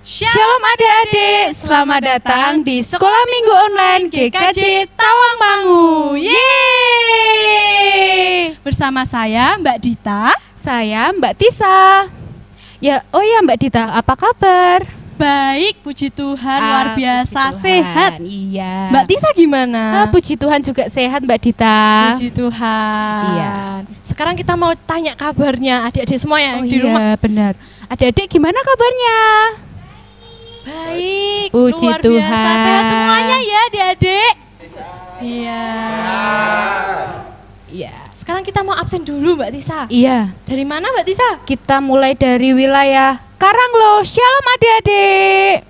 Shalom adik-adik, selamat datang di Sekolah Minggu Online GKJ Tawangmangu. Yeay! Bersama saya Mbak Dita. Saya Mbak Tisa. Mbak Dita, apa kabar? Baik, puji Tuhan, luar biasa, Puji Tuhan. sehat. Iya. Mbak Tisa gimana? Puji Tuhan juga sehat Mbak Dita. Puji Tuhan. Iya. Sekarang kita mau tanya kabarnya adik-adik semua yang di Iya, rumah. benar. Adik-adik gimana kabarnya? Baik, Puji luar biasa, Tuhan. sehat semuanya ya adik-adik. Iya. Iya. Sekarang kita mau absen dulu Mbak Tisa. Iya. Dari mana Mbak Tisa? Kita mulai dari wilayah Karanglo. Shalom adik-adik.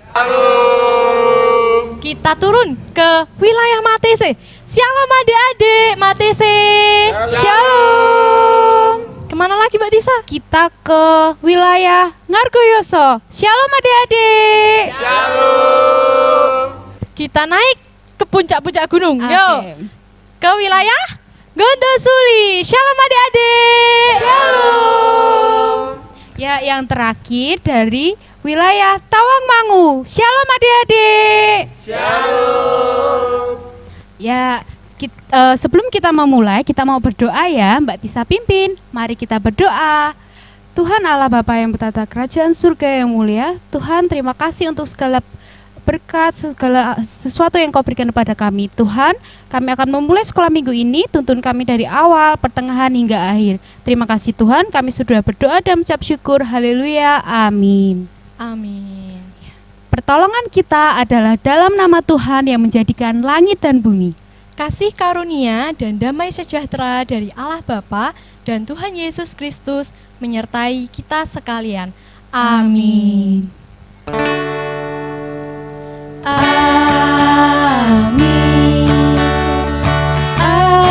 Kita turun ke wilayah Matese. Shalom adik-adik, Matese. Shalom. Kemana lagi Mbak Tisa? Kita ke wilayah Ngargoyoso. Shalom adik-adik. Kita naik ke puncak-puncak gunung. Oke. Yuk, ke wilayah Gondosuli. Shalom adik-adik. Shalom. Ya, yang terakhir dari wilayah Tawangmangu. Shalom adik-adik. Shalom. Ya, sebelum kita memulai, kita mau berdoa ya, Mbak Tisa pimpin. Mari kita berdoa. Tuhan Allah Bapa yang bertata kerajaan surga yang mulia, Tuhan terima kasih untuk segala berkat, segala sesuatu yang Kau berikan kepada kami. Tuhan, kami akan memulai sekolah minggu ini, tuntun kami dari awal, pertengahan hingga akhir. Terima kasih Tuhan, kami sudah berdoa dan mengucap syukur. Haleluya, amin. Amin. Pertolongan kita adalah dalam nama Tuhan yang menjadikan langit dan bumi. Kasih karunia dan damai sejahtera dari Allah Bapa dan Tuhan Yesus Kristus menyertai kita sekalian. Amin. Amin. Amin. Amin.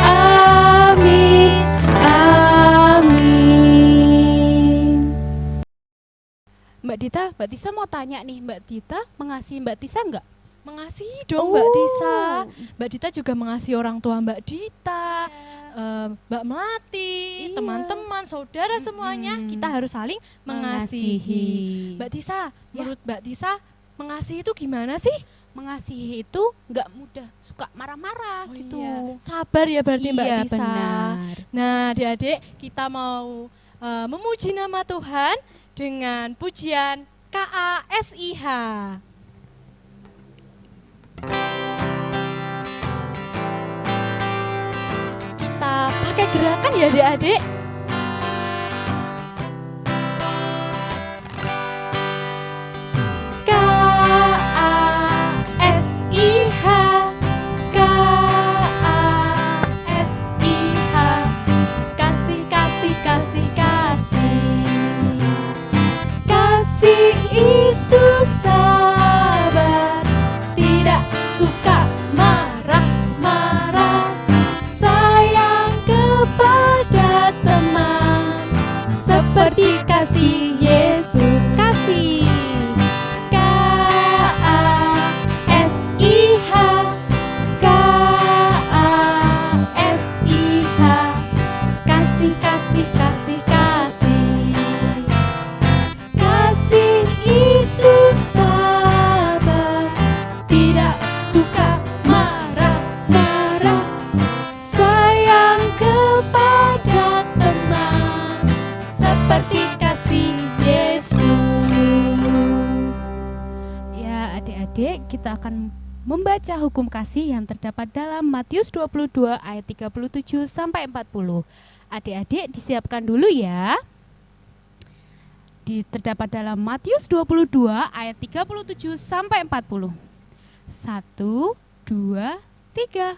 Amin. Amin. Mbak Dita, Mbak Tisa mau tanya nih, Mbak Dita mengasihi Mbak Tisa enggak? Mengasihi dong Mbak Tisa. Mbak Dita juga mengasihi orang tua Mbak Dita, Mbak Melati, Iya. teman-teman, saudara semuanya. Kita harus saling mengasihi. Mbak Tisa, menurut Mbak Tisa, mengasihi itu gimana sih? Mengasihi itu enggak mudah, suka marah-marah gitu. Iya. Sabar ya berarti Mbak Iya, Tisa. benar. Nah adik-adik, kita mau memuji nama Tuhan dengan pujian KASIH. Kita pakai gerakan ya adik-adik. KASIH, KASIH, kasih, kasih, kasih, kasih. Kasih itu sabar, tidak suka marah-marah, sayang kepada teman, seperti kasih Yesus kasih. KASIH, KASIH, kasih, kasih, kasih, kasih. Kasih itu sabar, tidak suka marah-marah, sayang kepada teman, seperti kasih Yesus. Ya, adik-adik, kita akan membaca hukum kasih yang terdapat dalam Matius 22 ayat 37 sampai 40. Adik-adik disiapkan dulu ya. Terdapat dalam Matius 22 ayat 37 sampai 40. 1, 2, 3.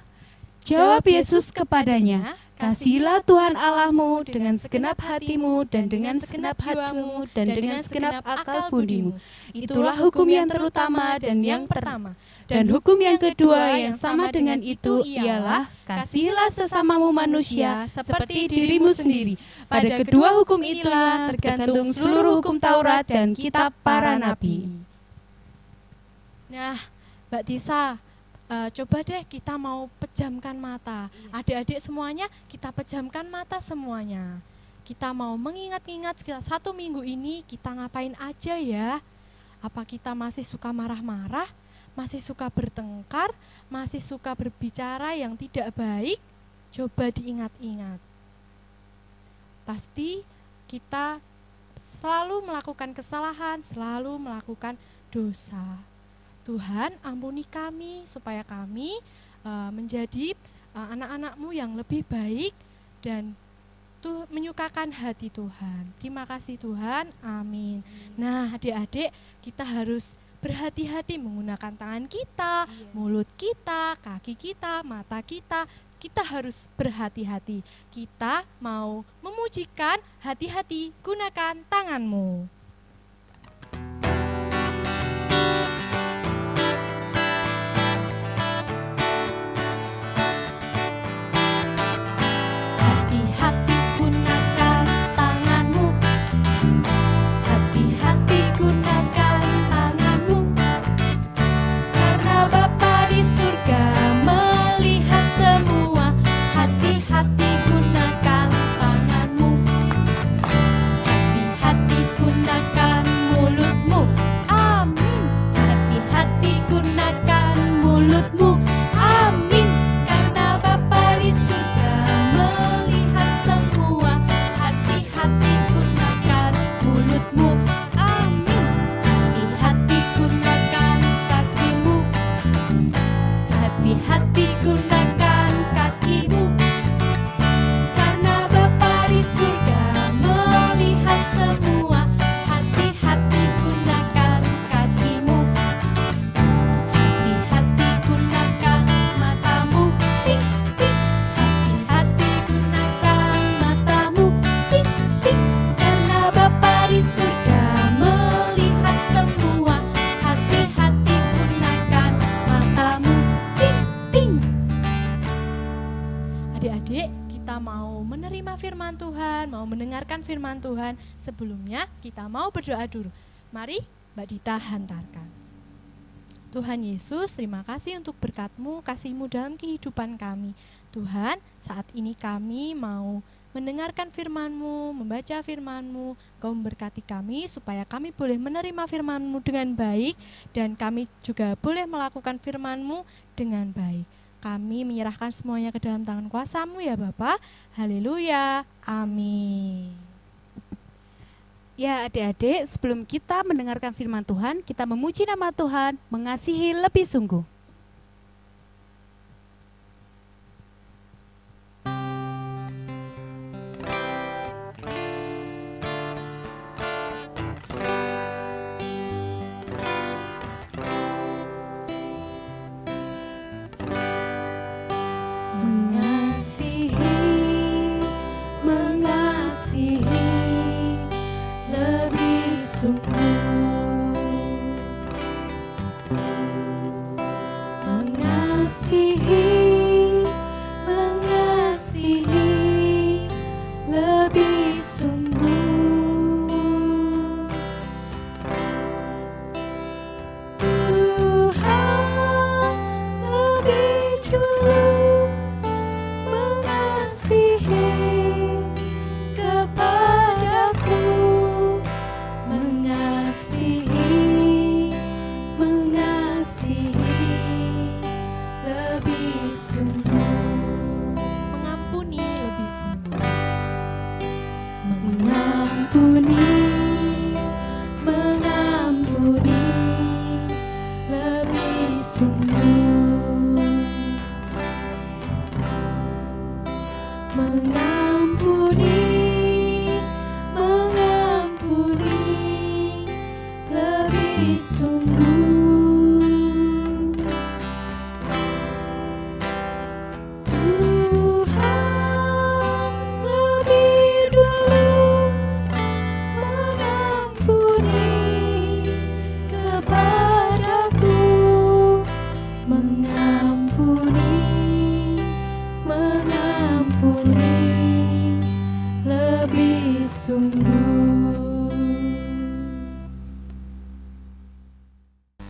Jawab Yesus kepadanya, "Kasihilah Tuhan Allahmu dengan segenap hatimu dan dengan segenap hatimu dan dengan segenap akal budimu. Itulah hukum yang terutama dan yang pertama. Dan hukum yang kedua yang sama dengan itu ialah, kasihilah sesamamu manusia seperti dirimu sendiri. Pada kedua hukum itulah tergantung seluruh hukum Taurat dan kitab para nabi." Nah, Mbak Tisa, coba deh kita mau pejamkan mata. Adik-adik semuanya kita pejamkan mata semuanya. Kita mau mengingat-ingat 1 minggu ini kita ngapain aja ya. Apa kita masih suka marah-marah, masih suka bertengkar, masih suka berbicara yang tidak baik? Coba diingat-ingat. Pasti kita selalu melakukan kesalahan, selalu melakukan dosa. Tuhan ampuni kami supaya kami menjadi anak-anak-Mu yang lebih baik dan menyukakan hati Tuhan. Terima kasih Tuhan, amin. Nah adik-adik, kita harus berhati-hati menggunakan tangan kita, mulut kita, kaki kita, mata kita. Kita harus berhati-hati. Kita mau memujikan, hati-hati gunakan tanganmu. Firman Tuhan, sebelumnya kita mau berdoa dulu. Mari Mbak Dita hantarkan. Tuhan Yesus, terima kasih untuk berkat-Mu, kasih-Mu dalam kehidupan kami. Tuhan, saat ini kami mau mendengarkan firman-Mu, membaca firman-Mu. Kau memberkati kami supaya kami boleh menerima firman-Mu dengan baik dan kami juga boleh melakukan firman-Mu dengan baik. Kami menyerahkan semuanya ke dalam tangan kuasa-Mu ya Bapa. Haleluya. Amin. Ya adik-adik, sebelum kita mendengarkan firman Tuhan, kita memuji nama Tuhan, mengasihi lebih sungguh.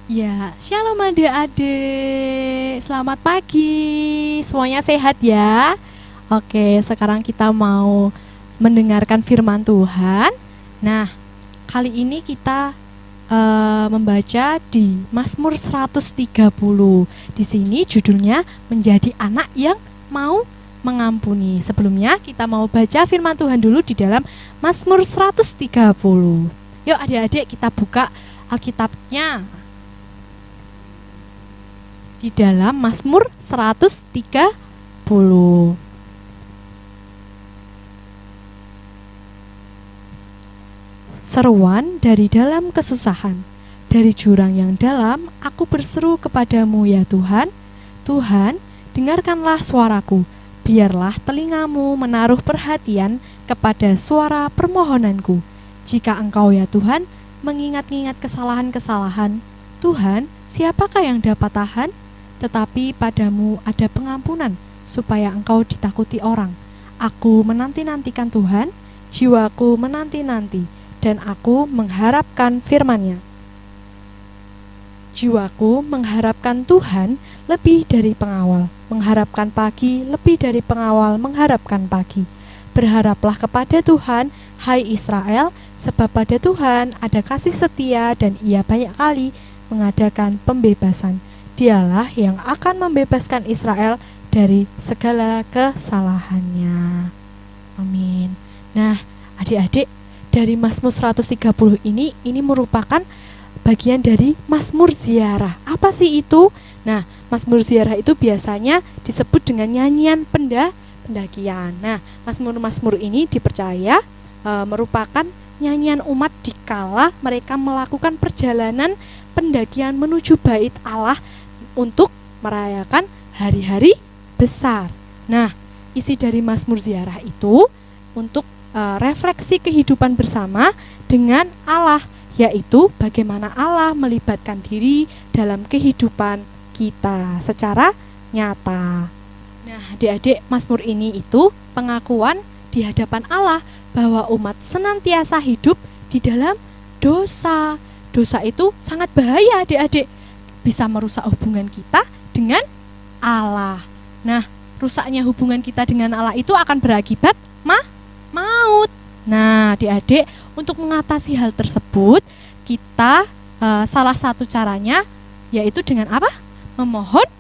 Ya, shalom adik-adik. Selamat pagi. Semuanya sehat ya? Oke, sekarang kita mau mendengarkan firman Tuhan. Nah, kali ini kita membaca di Mazmur 130. Di sini judulnya menjadi anak yang mau mengampuni. Sebelumnya kita mau baca firman Tuhan dulu di dalam Mazmur 130. Yuk adik-adik kita buka Alkitabnya di dalam Mazmur 130. Seruan dari dalam kesusahan, dari jurang yang dalam, aku berseru kepadamu ya Tuhan. Tuhan, dengarkanlah suaraku, biarlah telingamu menaruh perhatian kepada suara permohonanku. Jika engkau ya Tuhan, mengingat-ingat kesalahan-kesalahan, Tuhan, siapakah yang dapat tahan? Tetapi padamu ada pengampunan, supaya engkau ditakuti orang. Aku menanti-nantikan Tuhan, jiwaku menanti-nanti, dan aku mengharapkan firman-Nya. Jiwaku mengharapkan Tuhan lebih dari pengawal, mengharapkan pagi lebih dari pengawal mengharapkan pagi. Berharaplah kepada Tuhan, hai Israel, sebab pada Tuhan ada kasih setia dan Ia banyak kali mengadakan pembebasan. Dialah yang akan membebaskan Israel dari segala kesalahannya. Amin. Nah, adik-adik, dari Mazmur 130 ini merupakan bagian dari Mazmur ziarah. Apa sih itu? Nah, Mazmur ziarah itu biasanya disebut dengan nyanyian pendakian. Nah, Mazmur-mazmur ini dipercaya merupakan nyanyian umat dikala mereka melakukan perjalanan pendakian menuju bait Allah untuk merayakan hari-hari besar. Nah, isi dari Mazmur ziarah itu untuk refleksi kehidupan bersama dengan Allah, yaitu bagaimana Allah melibatkan diri dalam kehidupan kita secara nyata. Nah, adik-adik, Mazmur ini itu pengakuan di hadapan Allah bahwa umat senantiasa hidup di dalam dosa. Dosa itu sangat bahaya, adik-adik. Bisa merusak hubungan kita dengan Allah. Nah, rusaknya hubungan kita dengan Allah itu akan berakibat maut. Nah, adik-adik, untuk mengatasi hal tersebut, kita salah satu caranya yaitu dengan apa? Memohon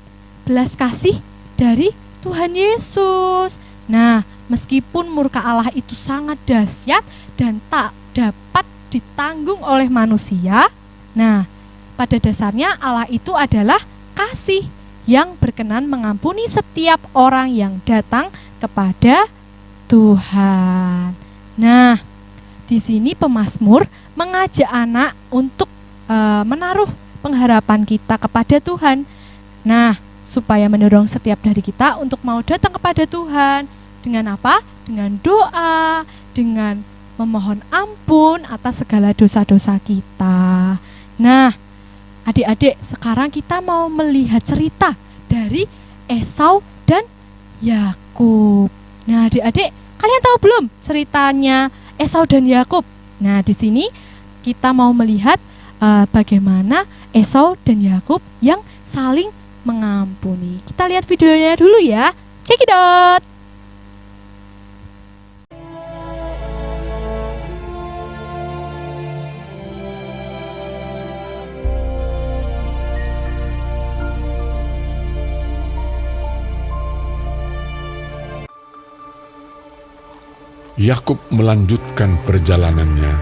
belas kasih dari Tuhan Yesus. Nah, meskipun murka Allah itu sangat dahsyat dan tak dapat ditanggung oleh manusia, nah, pada dasarnya Allah itu adalah kasih yang berkenan mengampuni setiap orang yang datang kepada Tuhan. Nah, di sini pemazmur mengajak anak untuk menaruh pengharapan kita kepada Tuhan. Nah, supaya mendorong setiap dari kita untuk mau datang kepada Tuhan dengan apa? Dengan doa, dengan memohon ampun atas segala dosa-dosa kita. Nah, adik-adik, sekarang kita mau melihat cerita dari Esau dan Yakub. Nah, adik-adik, kalian tahu belum ceritanya Esau dan Yakub? Nah, di sini kita mau melihat bagaimana Esau dan Yakub yang saling mengampuni. Kita lihat videonya dulu ya. Check it out. Yakub melanjutkan perjalanannya.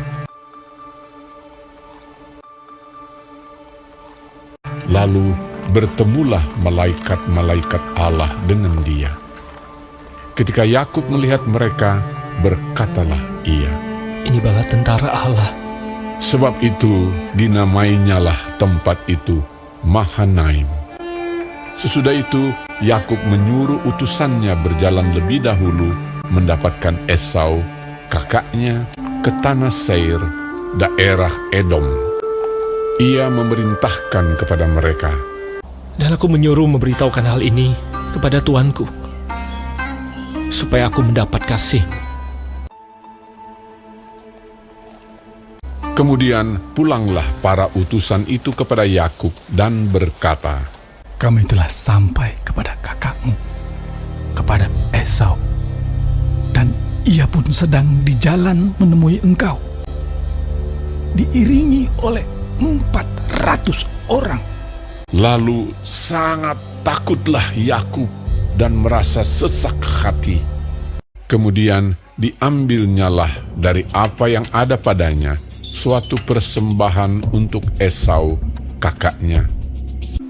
Lalu bertemulah malaikat-malaikat Allah dengan dia. Ketika Yakub melihat mereka, berkatalah ia, "Ini bala tentara Allah." Sebab itu dinamainyalah tempat itu Mahanaim. Sesudah itu Yakub menyuruh utusannya berjalan lebih dahulu mendapatkan Esau, kakaknya, ke tanah Seir, daerah Edom. Ia memerintahkan kepada mereka, Dan aku menyuruh memberitahukan hal ini kepada tuanku, supaya aku mendapat kasih. Kemudian pulanglah para utusan itu kepada Yakub dan berkata, Kami telah sampai kepada kakakmu, kepada Esau, dan ia pun sedang di jalan menemui engkau, diiringi oleh 400 orang. Lalu sangat takutlah Yakub dan merasa sesak hati. Kemudian diambilnyalah dari apa yang ada padanya suatu persembahan untuk Esau, kakaknya.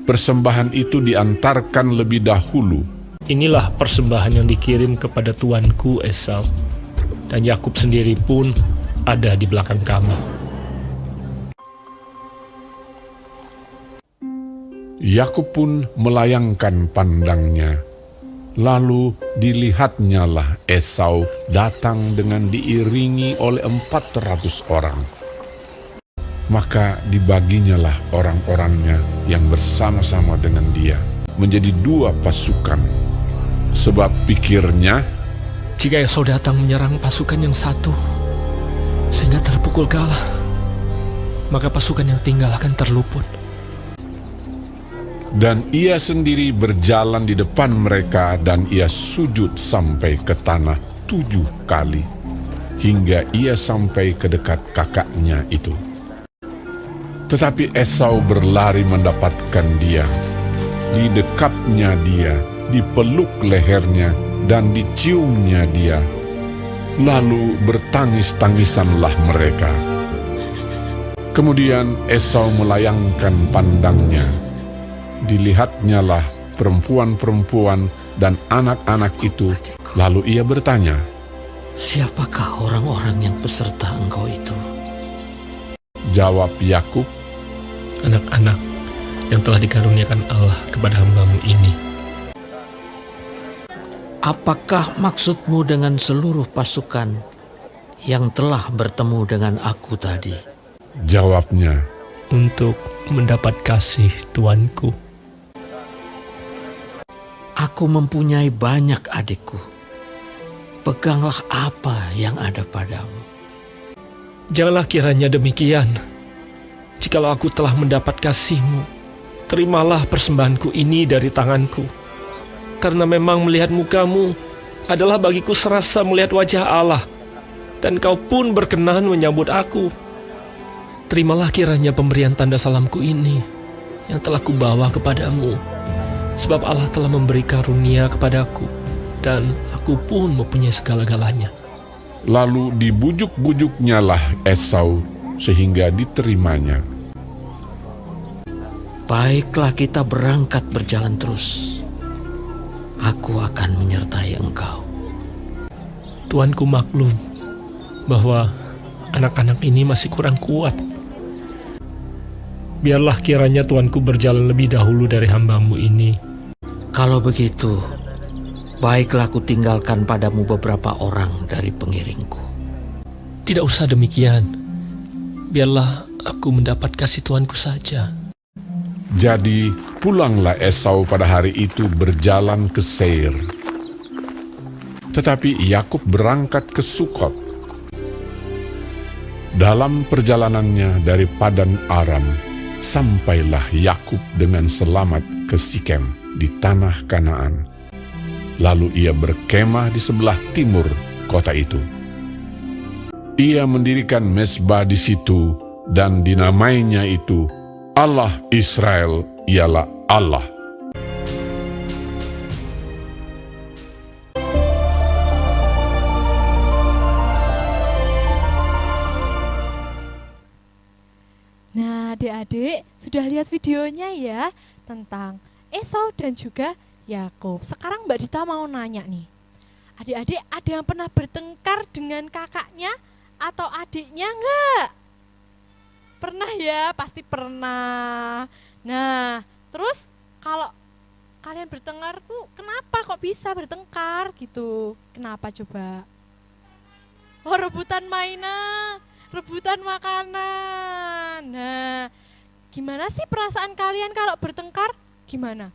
Persembahan itu diantarkan lebih dahulu. Inilah persembahan yang dikirim kepada tuanku Esau, dan Yakub sendiri pun ada di belakang kami. Yakub pun melayangkan pandangnya. Lalu dilihatnyalah Esau datang dengan diiringi oleh 400 orang. Maka dibaginyalah orang-orangnya yang bersama-sama dengan dia menjadi 2 pasukan. Sebab pikirnya, Jika Esau datang menyerang pasukan yang satu, sehingga terpukul kalah, maka pasukan yang tinggal akan terluput. dan ia sendiri berjalan di depan mereka dan ia sujud sampai ke tanah 7 kali, hingga ia sampai ke dekat kakaknya itu. Tetapi Esau berlari mendapatkan dia, didekapnya dia, dipeluk lehernya, dan diciumnya dia. Lalu bertangis-tangisanlah mereka. Kemudian Esau melayangkan pandangnya. Dilihatnyalah perempuan-perempuan dan anak-anak itu. Lalu ia bertanya, Siapakah orang-orang yang peserta engkau itu? jawab Yakub, Anak-anak yang telah dikaruniakan Allah kepada hamba-Mu ini. Apakah maksudmu dengan seluruh pasukan yang telah bertemu dengan aku tadi? jawabnya, Untuk mendapat kasih tuanku. Aku mempunyai banyak adikku. Peganglah apa yang ada padamu. Janganlah kiranya demikian. Jikalau aku telah mendapat kasih-Mu, terimalah persembahanku ini dari tanganku. Karena memang melihat muka-Mu adalah bagiku serasa melihat wajah Allah, dan Kau pun berkenan menyambut aku. Terimalah kiranya pemberian tanda salamku ini yang telah kubawa kepadamu, sebab Allah telah memberi karunia kepadaku, dan aku pun mempunyai segala-galanya. Lalu dibujuk-bujuknyalah Esau sehingga diterimanya. Baiklah, kita berangkat berjalan terus. Aku akan menyertai engkau. Tuanku maklum bahwa anak-anak ini masih kurang kuat. Biarlah kiranya tuanku berjalan lebih dahulu dari hamba-Mu ini. Kalau begitu, baiklah aku tinggalkan padamu beberapa orang dari pengiringku. Tidak usah demikian. Biarlah aku mendapat kasih tuanku saja. Jadi pulanglah Esau pada hari itu berjalan ke Seir. Tetapi Yakub berangkat ke Sukot. Dalam perjalanannya dari Padan Aram, sampailah Yakub dengan selamat ke Sikem di tanah Kanaan. Lalu ia berkemah di sebelah timur kota itu. Ia mendirikan mezbah di situ dan dinamainya itu Allah Israel ialah Allah. Nah, adik-adik sudah lihat videonya ya tentang Esau dan juga Yakub. Sekarang Mbak Dita mau nanya nih. Adik-adik ada yang pernah bertengkar dengan kakaknya atau adiknya enggak? Pernah ya, pasti pernah. Nah, terus kalau kalian bertengkar tuh kenapa kok bisa bertengkar gitu? Kenapa coba? Oh, rebutan mainan, rebutan makanan. Nah, gimana sih perasaan kalian kalau bertengkar? Gimana?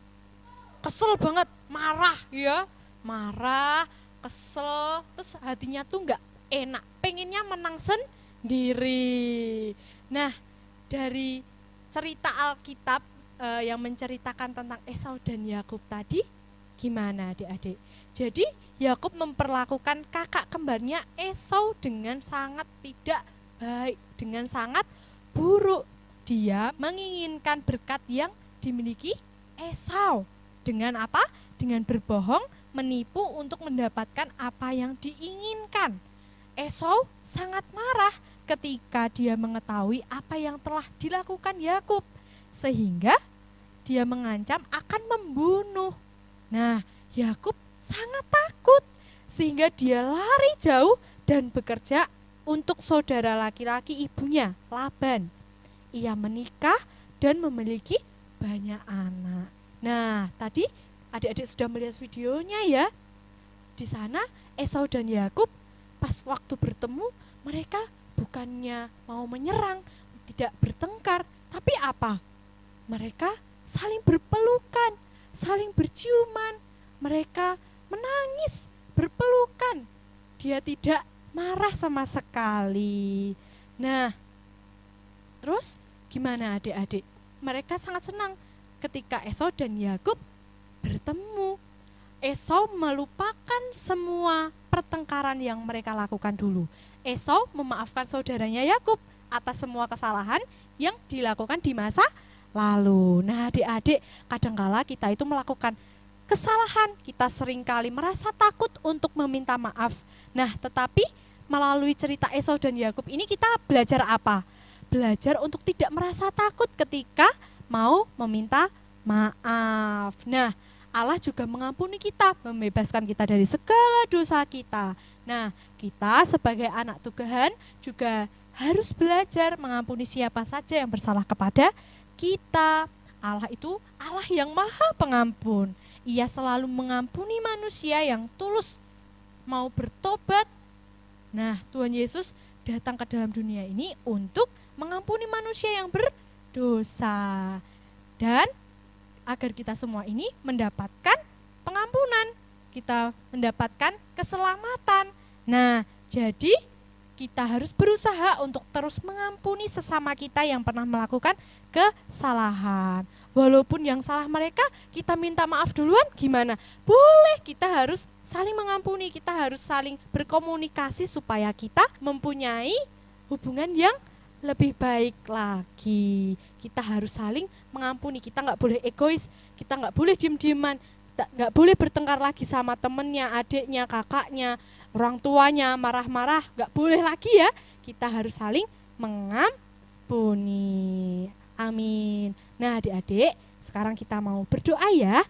Kesel banget, marah ya, marah, kesel, terus hatinya tuh nggak enak, pengennya menang diri. Nah, dari cerita Alkitab yang menceritakan tentang Esau dan Yakub tadi, gimana adik-adik? Jadi Yakub memperlakukan kakak kembarnya Esau dengan sangat tidak baik, dengan sangat buruk. Dia menginginkan berkat yang dimiliki Esau. Dengan apa? Dengan berbohong, menipu untuk mendapatkan apa yang diinginkan. Esau sangat marah ketika dia mengetahui apa yang telah dilakukan Yakub, sehingga dia mengancam akan membunuh. Nah, Yakub sangat takut sehingga dia lari jauh dan bekerja untuk saudara laki-laki ibunya, Laban. Ia menikah dan memiliki banyak anak. Nah, tadi adik-adik sudah melihat videonya ya. Di sana Esau dan Yakub pas waktu bertemu, mereka bukannya mau menyerang, tidak bertengkar, tapi apa? Mereka saling berpelukan, saling berciuman, mereka menangis, berpelukan. Dia tidak marah sama sekali. Nah, terus gimana adik-adik? Mereka sangat senang ketika Esau dan Yakub bertemu. Esau melupakan semua pertengkaran yang mereka lakukan dulu. Esau memaafkan saudaranya Yakub atas semua kesalahan yang dilakukan di masa lalu. Nah, adik-adik, kadangkala kita itu melakukan kesalahan, kita seringkali merasa takut untuk meminta maaf. Nah, tetapi melalui cerita Esau dan Yakub ini kita belajar apa? Belajar untuk tidak merasa takut ketika mau meminta maaf. Nah, Allah juga mengampuni kita, membebaskan kita dari segala dosa kita. Nah, kita sebagai anak Tuhan juga harus belajar mengampuni siapa saja yang bersalah kepada kita. Allah itu Allah yang maha pengampun. Ia selalu mengampuni manusia yang tulus mau bertobat. Nah, Tuhan Yesus datang ke dalam dunia ini untuk mengampuni manusia yang berdosa. Dan agar kita semua ini mendapatkan pengampunan, kita mendapatkan keselamatan. Nah, jadi kita harus berusaha untuk terus mengampuni sesama kita yang pernah melakukan kesalahan. Walaupun yang salah mereka, kita minta maaf duluan, gimana? Boleh, kita harus saling mengampuni, kita harus saling berkomunikasi supaya kita mempunyai hubungan yang lebih baik lagi. Kita harus saling mengampuni, kita nggak boleh egois, kita nggak boleh diem-dieman, nggak boleh bertengkar lagi sama temennya, adiknya, kakaknya, orang tuanya, marah-marah, nggak boleh lagi ya. Kita harus saling mengampuni. Amin. Nah, adik-adik, sekarang kita mau berdoa ya.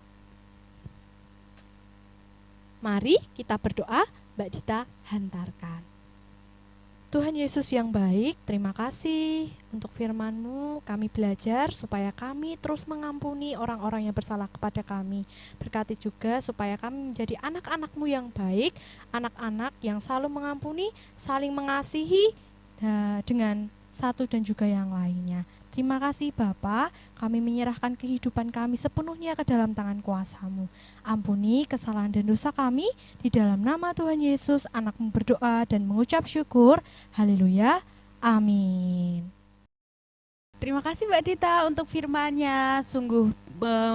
Mari kita berdoa, Mbak Dita hantarkan. Tuhan Yesus yang baik, terima kasih untuk firman-Mu. Kami belajar supaya kami terus mengampuni orang-orang yang bersalah kepada kami. Berkati juga supaya kami menjadi anak-anak-Mu yang baik, anak-anak yang selalu mengampuni, saling mengasihi dengan satu dan juga yang lainnya. Terima kasih Bapa, kami menyerahkan kehidupan kami sepenuhnya ke dalam tangan kuasa-Mu. Ampuni kesalahan dan dosa kami, di dalam nama Tuhan Yesus, anak-Mu berdoa dan mengucap syukur. Haleluya, amin. Terima kasih Mbak Dita untuk firman-Nya, sungguh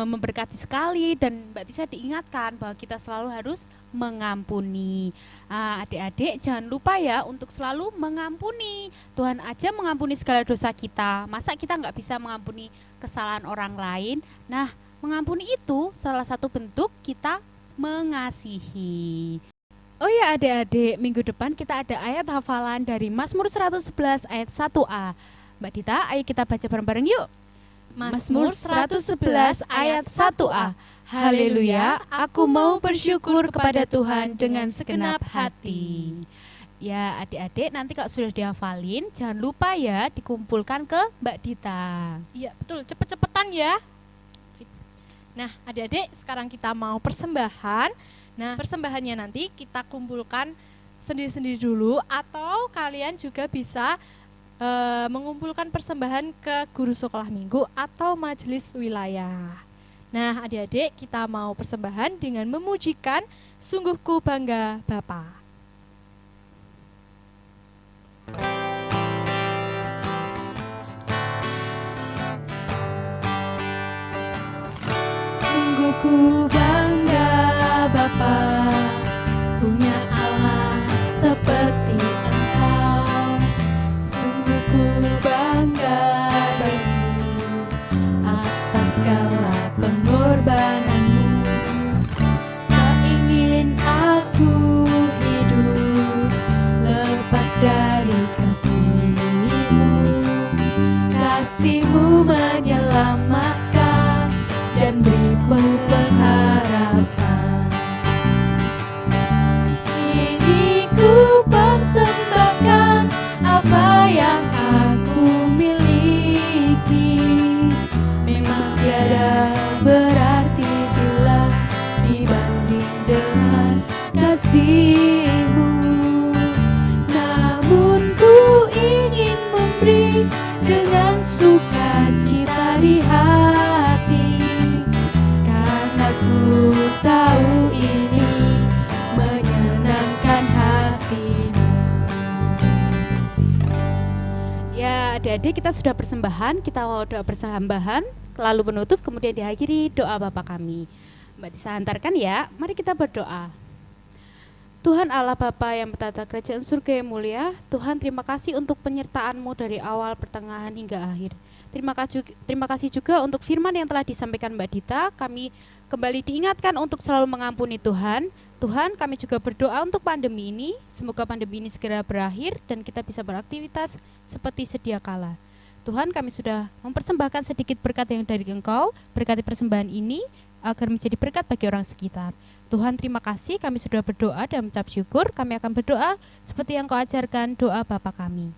memberkati sekali, dan Mbak Dita diingatkan bahwa kita selalu harus mengampuni. Adik-adik jangan lupa ya untuk selalu mengampuni. Tuhan aja mengampuni segala dosa kita, masa kita nggak bisa mengampuni kesalahan orang lain? Nah, mengampuni itu salah satu bentuk kita mengasihi. Oh ya adik-adik, minggu depan kita ada ayat hafalan dari Mazmur 111 ayat 1a. Mbak Dita, ayo kita baca bareng-bareng yuk. Mazmur 111 ayat 1a. Haleluya, aku mau bersyukur kepada Tuhan dengan segenap hati. Ya adik-adik, nanti kalau sudah dihafalin, jangan lupa ya dikumpulkan ke Mbak Dita. Iya betul, cepet-cepetan ya. Nah adik-adik, sekarang kita mau persembahan. Nah persembahannya nanti kita kumpulkan sendiri-sendiri dulu, atau kalian juga bisa mengumpulkan persembahan ke guru sekolah minggu atau majelis wilayah. Nah adik-adik, kita mau persembahan dengan memujikan Sungguh Ku Bangga Bapa. ku bangga Bapa, punya Allah seperti Engkau. Sungguh ku bangga Yesus atas segala pengorbananmu. Tak ingin aku hidup lepas dari kasih-Mu. Kasih-Mu menyelamatkan dan beri pengharapan. Ini ku persembahkan apa yang aku miliki. Memang tiada berarti bila dibanding dengan kasih-Mu. Namun ku ingin memberi dengan sukacita di hati, karena ku tahu ini menyenangkan hati-Mu. Ya, adik-adik, kita sudah persembahan, kita mau doa persembahan, lalu penutup, kemudian diakhiri doa Bapa kami. Mbak Tisa hantarkan ya, mari kita berdoa. Tuhan Allah Bapa yang bertata kerajaan surga yang mulia, Tuhan terima kasih untuk penyertaan-Mu dari awal, pertengahan hingga akhir. Terima kasih juga untuk firman yang telah disampaikan Mbak Dita. Kami kembali diingatkan untuk selalu mengampuni Tuhan. Tuhan, kami juga berdoa untuk pandemi ini. Semoga pandemi ini segera berakhir dan kita bisa beraktivitas seperti sedia kala. Tuhan, kami sudah mempersembahkan sedikit berkat yang dari Engkau. Berkati persembahan ini agar menjadi berkat bagi orang sekitar. Tuhan, terima kasih, kami sudah berdoa dan mengucap syukur. Kami akan berdoa seperti yang Kau ajarkan, doa Bapa kami.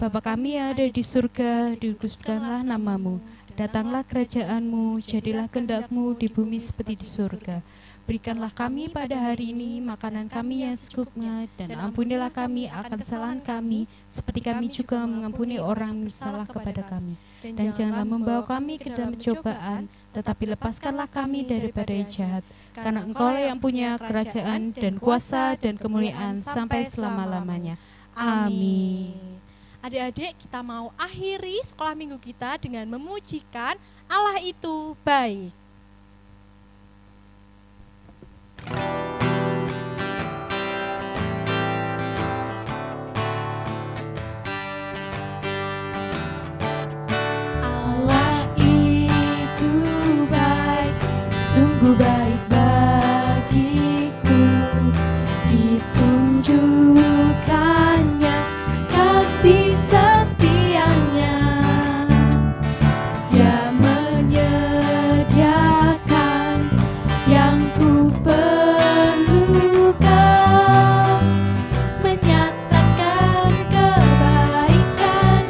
Bapa kami yang ada di surga, dikuduskanlah nama-Mu. Datanglah kerajaan-Mu, jadilah kehendak-Mu di bumi seperti di surga. Berikanlah kami pada hari ini makanan kami yang secukupnya, dan ampunilah kami akan kesalahan kami, seperti kami juga mengampuni orang yang bersalah kepada kami. Dan janganlah membawa kami ke dalam pencobaan, tetapi lepaskanlah kami daripada yang jahat. Karena Engkau-lah yang punya kerajaan dan kuasa dan kemuliaan sampai selama-lamanya. Amin. Adik-adik, kita mau akhiri sekolah minggu kita dengan memujikan Allah itu baik. Allah itu baik, sungguh baik bagiku. Ditunjukkannya kasih setianya. Dia menyediakan yang ku perlukan, menyatakan kebaikan,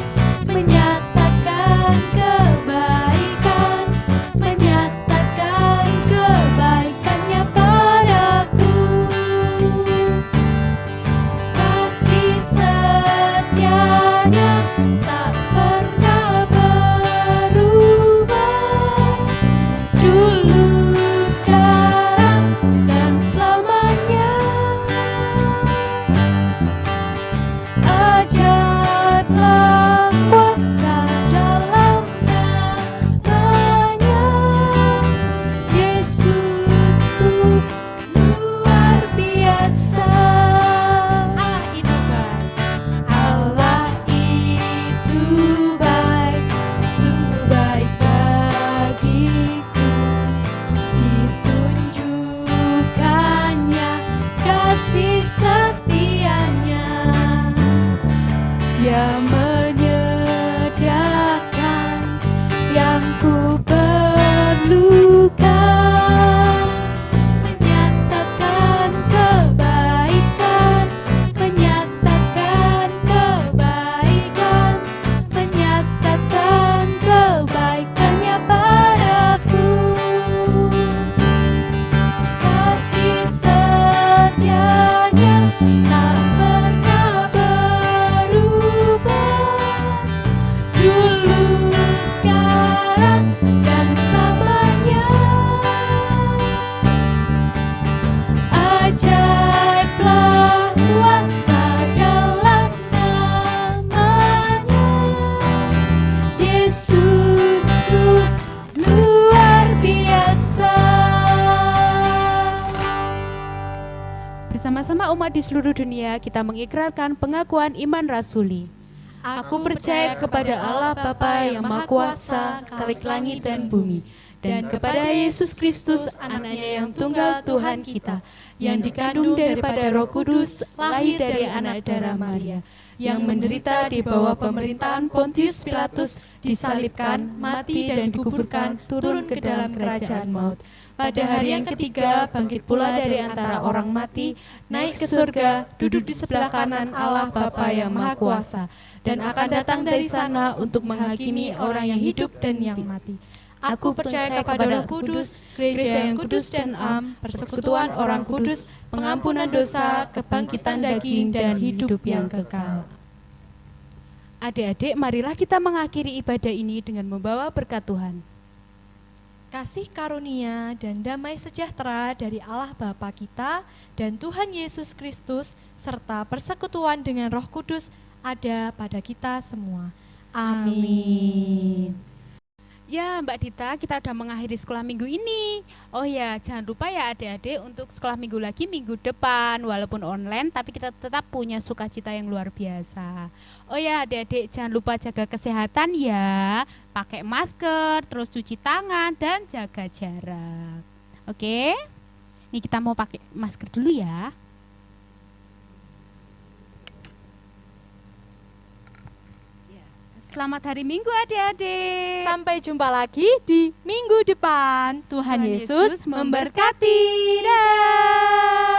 menyatakan kebaikan, menyatakan kebaikannya padaku. Kasih setianya tak pernah berubah, dulu, sekarang, dan selamanya. Ajaiblah kuasa dalam namanya. Yesusku luar biasa. Allah itu baik, Allah itu baik, sungguh baik bagiku. Ditunjukkannya kasih setianya. Dia menyediakan yang ku perlukan, menyatakan kebaikan, menyatakan kebaikan, menyatakan kebaikannya padaku. Kasih setianya tak pernah berubah, dulu, sekarang, dan selamanya. Bersama-sama umat di seluruh dunia, kita mengikrarkan pengakuan iman rasuli. Aku percaya kepada Allah Bapa yang Maha Kuasa, Khalik langit dan bumi, dan kepada Yesus Kristus, anaknya yang tunggal Tuhan kita, yang dikandung daripada Roh Kudus, lahir dari anak darah Maria, yang menderita di bawah pemerintahan Pontius Pilatus, disalibkan, mati dan dikuburkan, turun ke dalam kerajaan maut. Pada hari yang ketiga, bangkit pula dari antara orang mati, naik ke surga, duduk di sebelah kanan Allah Bapa yang Maha Kuasa, dan akan datang dari sana untuk menghakimi orang yang hidup dan yang mati. Aku percaya kepada Roh Kudus, gereja yang kudus dan am, persekutuan orang kudus, pengampunan dosa, kebangkitan daging, dan hidup yang kekal. Adik-adik, marilah kita mengakhiri ibadah ini dengan membawa berkat Tuhan. Kasih karunia dan damai sejahtera dari Allah Bapa kita dan Tuhan Yesus Kristus serta persekutuan dengan Roh Kudus ada pada kita semua. Amin. Ya Mbak Dita, kita udah mengakhiri sekolah minggu ini. Oh ya, jangan lupa ya adik-adik untuk sekolah minggu lagi minggu depan. Walaupun online, tapi kita tetap punya sukacita yang luar biasa. Oh ya adik-adik, jangan lupa jaga kesehatan ya. Pakai masker, terus cuci tangan, dan jaga jarak. Oke? Ini kita mau pakai masker dulu ya. Selamat hari Minggu adik-adik. Sampai jumpa lagi di minggu depan. Tuhan Yesus memberkati. Dadah.